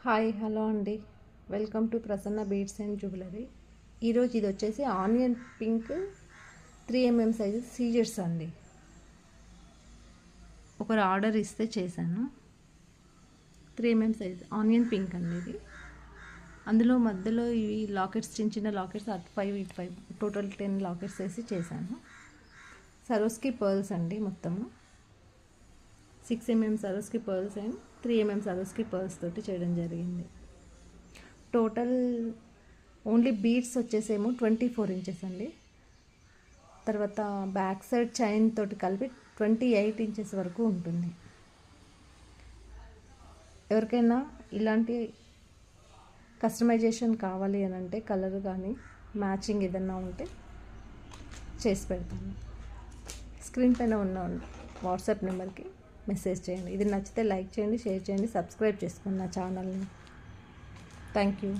Hi hello అండి, welcome to Prasanna beads and jewellery. ఈరోజు ఇది వచ్చేసి onion pink 3mm size scissors అండి. ఒకరు ఆర్డర్ ఇస్తే చేశాను. 3mm సైజ్ ఆనియన్ పింక్ అండి ఇది. అందులో మధ్యలో ఇవి లాకెట్స్, చిన్న చిన్న లాకెట్స్, అటు 5 ఇటు 5 టోటల్ 10 లాకెట్స్ వేసి చేశాను. సరోస్కి పర్ల్స్ అండి, మొత్తము 6mm సరోస్కి pearls and 3mm సరోస్కి pearls తోటి చేయడం జరిగింది. టోటల్ ఓన్లీ బీడ్స్ వచ్చేసేమో 24 ఇంచెస్ అండి. తర్వాత బ్యాక్ సైడ్ చైన్ తోటి కలిపి 28 ఇంచెస్ వరకు ఉంటుంది. ఎవరికైనా ఇలాంటి కస్టమైజేషన్ కావాలి అని అంటే కలర్ కానీ మ్యాచింగ్ ఏదన్నా ఉంటే చేసి పెడతాను. స్క్రీన్ పైన ఉన్న వాట్సాప్ నెంబర్కి మెసేజ్ చేయండి. ఇది నచ్చితే లైక్ చేయండి, షేర్ చేయండి, సబ్స్క్రైబ్ చేసుకోండి నా ఛానల్ని. Thank you.